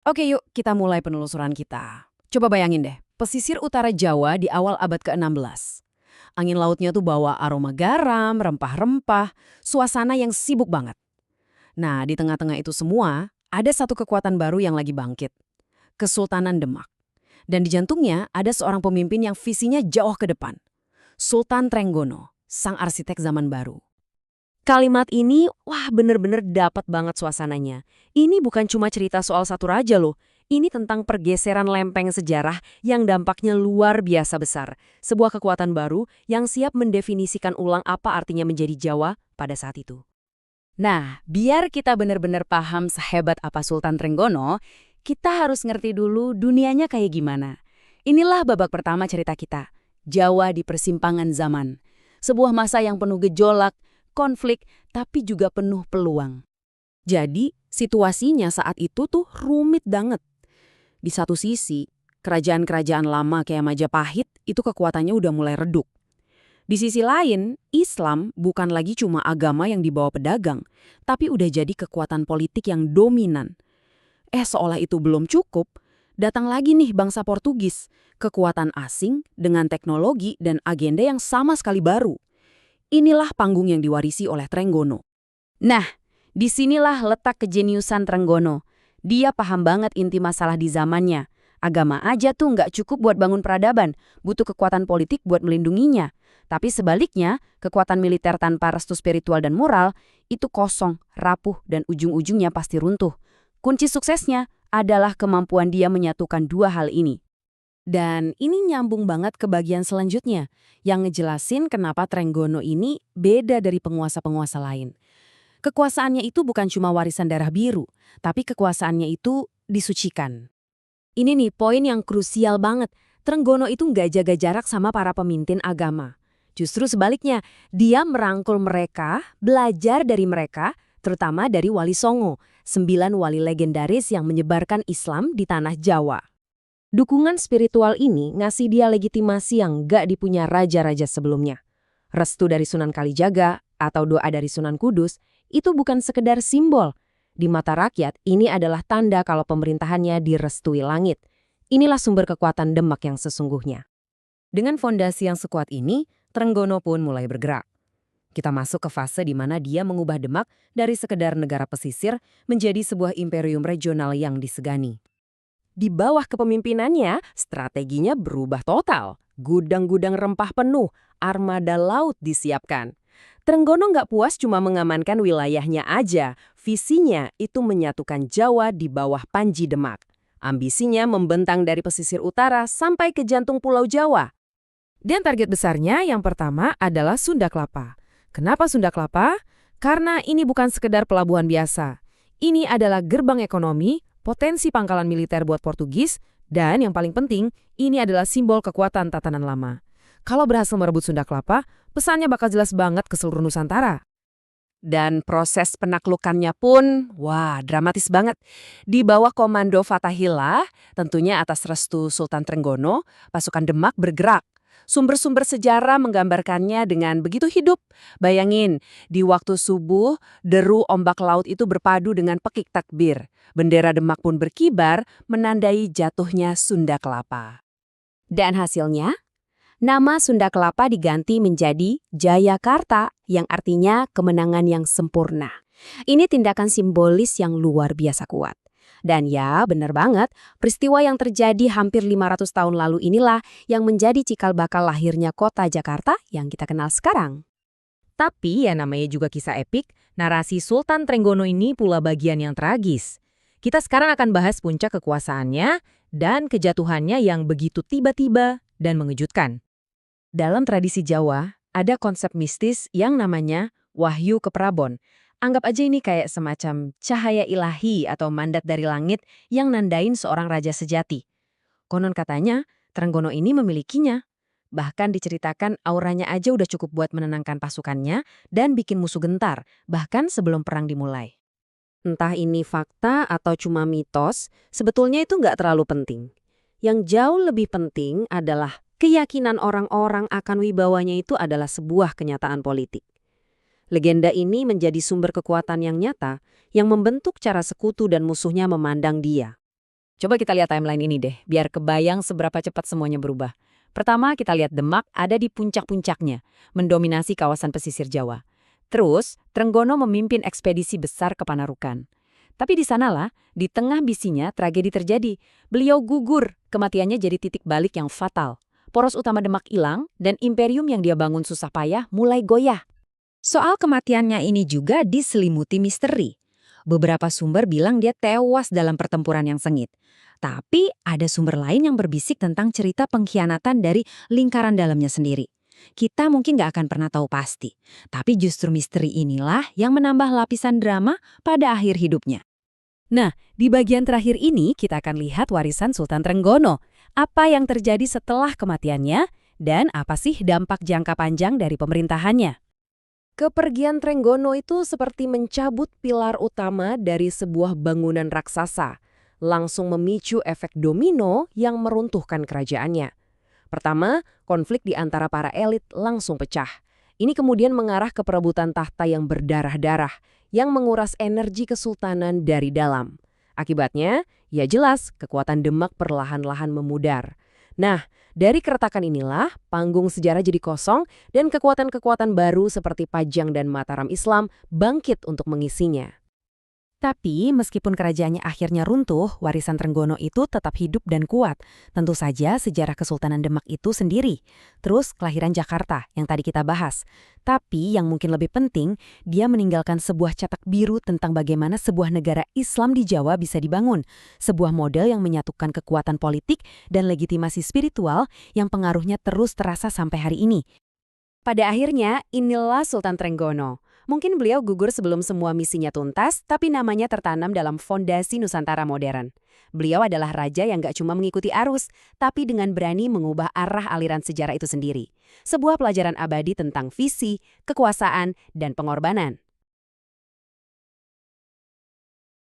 Oke yuk, kita mulai penelusuran kita. Coba bayangin deh, pesisir utara Jawa di awal abad ke-16. Angin lautnya tuh bawa aroma garam, rempah-rempah, suasana yang sibuk banget. Nah, di tengah-tengah itu semua, ada satu kekuatan baru yang lagi bangkit. Kesultanan Demak. Dan di jantungnya ada seorang pemimpin yang visinya jauh ke depan. Sultan Trenggono, sang arsitek zaman baru. Kalimat ini, wah bener-bener dapat banget suasananya. Ini bukan cuma cerita soal satu raja loh. Ini tentang pergeseran lempeng sejarah yang dampaknya luar biasa besar. Sebuah kekuatan baru yang siap mendefinisikan ulang apa artinya menjadi Jawa pada saat itu. Nah, biar kita benar-benar paham sehebat apa Sultan Trenggono, kita harus ngerti dulu dunianya kayak gimana. Inilah babak pertama cerita kita, Jawa di persimpangan zaman. Sebuah masa yang penuh gejolak, konflik, tapi juga penuh peluang. Jadi, situasinya saat itu tuh rumit banget. Di satu sisi, kerajaan-kerajaan lama kayak Majapahit itu kekuatannya udah mulai redup. Di sisi lain, Islam bukan lagi cuma agama yang dibawa pedagang, tapi udah jadi kekuatan politik yang dominan. Seolah itu belum cukup, datang lagi nih bangsa Portugis, kekuatan asing dengan teknologi dan agenda yang sama sekali baru. Inilah panggung yang diwarisi oleh Trenggono. Nah, disinilah letak kejeniusan Trenggono. Dia paham banget inti masalah di zamannya. Agama aja tuh nggak cukup buat bangun peradaban, butuh kekuatan politik buat melindunginya. Tapi sebaliknya, kekuatan militer tanpa restu spiritual dan moral itu kosong, rapuh, dan ujung-ujungnya pasti runtuh. Kunci suksesnya adalah kemampuan dia menyatukan dua hal ini. Dan ini nyambung banget ke bagian selanjutnya, yang ngejelasin kenapa Trenggono ini beda dari penguasa-penguasa lain. Kekuasaannya itu bukan cuma warisan darah biru, tapi kekuasaannya itu disucikan. Ini nih poin yang krusial banget. Trenggono itu nggak jaga jarak sama para pemimpin agama. Justru sebaliknya, dia merangkul mereka, belajar dari mereka, terutama dari Wali Songo, 9 wali legendaris yang menyebarkan Islam di tanah Jawa. Dukungan spiritual ini ngasih dia legitimasi yang nggak dipunya raja-raja sebelumnya. Restu dari Sunan Kalijaga atau doa dari Sunan Kudus itu bukan sekedar simbol. Di mata rakyat, ini adalah tanda kalau pemerintahannya direstui langit. Inilah sumber kekuatan Demak yang sesungguhnya. Dengan fondasi yang sekuat ini, Trenggono pun mulai bergerak. Kita masuk ke fase di mana dia mengubah Demak dari sekedar negara pesisir menjadi sebuah imperium regional yang disegani. Di bawah kepemimpinannya, strateginya berubah total. Gudang-gudang rempah penuh, armada laut disiapkan. Trenggono nggak puas cuma mengamankan wilayahnya aja. Visinya itu menyatukan Jawa di bawah Panji Demak. Ambisinya membentang dari pesisir utara sampai ke jantung Pulau Jawa. Dan target besarnya yang pertama adalah Sunda Kelapa. Kenapa Sunda Kelapa? Karena ini bukan sekedar pelabuhan biasa. Ini adalah gerbang ekonomi, potensi pangkalan militer buat Portugis, dan yang paling penting, ini adalah simbol kekuatan tatanan lama. Kalau berhasil merebut Sunda Kelapa, pesannya bakal jelas banget ke seluruh Nusantara. Dan proses penaklukannya pun, wah, dramatis banget. Di bawah komando Fatahillah, tentunya atas restu Sultan Trenggono, pasukan Demak bergerak. Sumber-sumber sejarah menggambarkannya dengan begitu hidup. Bayangin, di waktu subuh, deru ombak laut itu berpadu dengan pekik takbir. Bendera Demak pun berkibar, menandai jatuhnya Sunda Kelapa. Dan hasilnya? Nama Sunda Kelapa diganti menjadi Jayakarta yang artinya kemenangan yang sempurna. Ini tindakan simbolis yang luar biasa kuat. Dan ya, benar banget, peristiwa yang terjadi hampir 500 tahun lalu inilah yang menjadi cikal bakal lahirnya kota Jakarta yang kita kenal sekarang. Tapi ya namanya juga kisah epik, narasi Sultan Trenggono ini pula bagian yang tragis. Kita sekarang akan bahas puncak kekuasaannya dan kejatuhannya yang begitu tiba-tiba dan mengejutkan. Dalam tradisi Jawa, ada konsep mistis yang namanya Wahyu Keprabon. Anggap aja ini kayak semacam cahaya ilahi atau mandat dari langit yang nandain seorang raja sejati. Konon katanya, Trenggono ini memilikinya. Bahkan diceritakan auranya aja udah cukup buat menenangkan pasukannya dan bikin musuh gentar, bahkan sebelum perang dimulai. Entah ini fakta atau cuma mitos, sebetulnya itu nggak terlalu penting. Yang jauh lebih penting adalah keyakinan orang-orang akan wibawanya itu adalah sebuah kenyataan politik. Legenda ini menjadi sumber kekuatan yang nyata yang membentuk cara sekutu dan musuhnya memandang dia. Coba kita lihat timeline ini deh, biar kebayang seberapa cepat semuanya berubah. Pertama, kita lihat Demak ada di puncak-puncaknya, mendominasi kawasan pesisir Jawa. Terus, Trenggono memimpin ekspedisi besar ke Panarukan. Tapi di sanalah, di tengah bisinya, tragedi terjadi. Beliau gugur, kematiannya jadi titik balik yang fatal. Poros utama Demak hilang, dan imperium yang dia bangun susah payah mulai goyah. Soal kematiannya ini juga diselimuti misteri. Beberapa sumber bilang dia tewas dalam pertempuran yang sengit. Tapi ada sumber lain yang berbisik tentang cerita pengkhianatan dari lingkaran dalamnya sendiri. Kita mungkin nggak akan pernah tahu pasti. Tapi justru misteri inilah yang menambah lapisan drama pada akhir hidupnya. Nah, di bagian terakhir ini kita akan lihat warisan Sultan Trenggono. Apa yang terjadi setelah kematiannya, dan apa sih dampak jangka panjang dari pemerintahannya. Kepergian Trenggono itu seperti mencabut pilar utama dari sebuah bangunan raksasa, langsung memicu efek domino yang meruntuhkan kerajaannya. Pertama, konflik di antara para elit langsung pecah. Ini kemudian mengarah ke perebutan tahta yang berdarah-darah, yang menguras energi kesultanan dari dalam. Akibatnya, ya jelas, kekuatan Demak perlahan-lahan memudar. Nah, dari keretakan inilah, panggung sejarah jadi kosong dan kekuatan-kekuatan baru seperti Pajang dan Mataram Islam bangkit untuk mengisinya. Tapi, meskipun kerajaannya akhirnya runtuh, warisan Trenggono itu tetap hidup dan kuat. Tentu saja sejarah Kesultanan Demak itu sendiri. Terus, kelahiran Jakarta yang tadi kita bahas. Tapi, yang mungkin lebih penting, dia meninggalkan sebuah cetak biru tentang bagaimana sebuah negara Islam di Jawa bisa dibangun. Sebuah model yang menyatukan kekuatan politik dan legitimasi spiritual yang pengaruhnya terus terasa sampai hari ini. Pada akhirnya, inilah Sultan Trenggono. Mungkin beliau gugur sebelum semua misinya tuntas, tapi namanya tertanam dalam fondasi Nusantara modern. Beliau adalah raja yang gak cuma mengikuti arus, tapi dengan berani mengubah arah aliran sejarah itu sendiri. Sebuah pelajaran abadi tentang visi, kekuasaan, dan pengorbanan.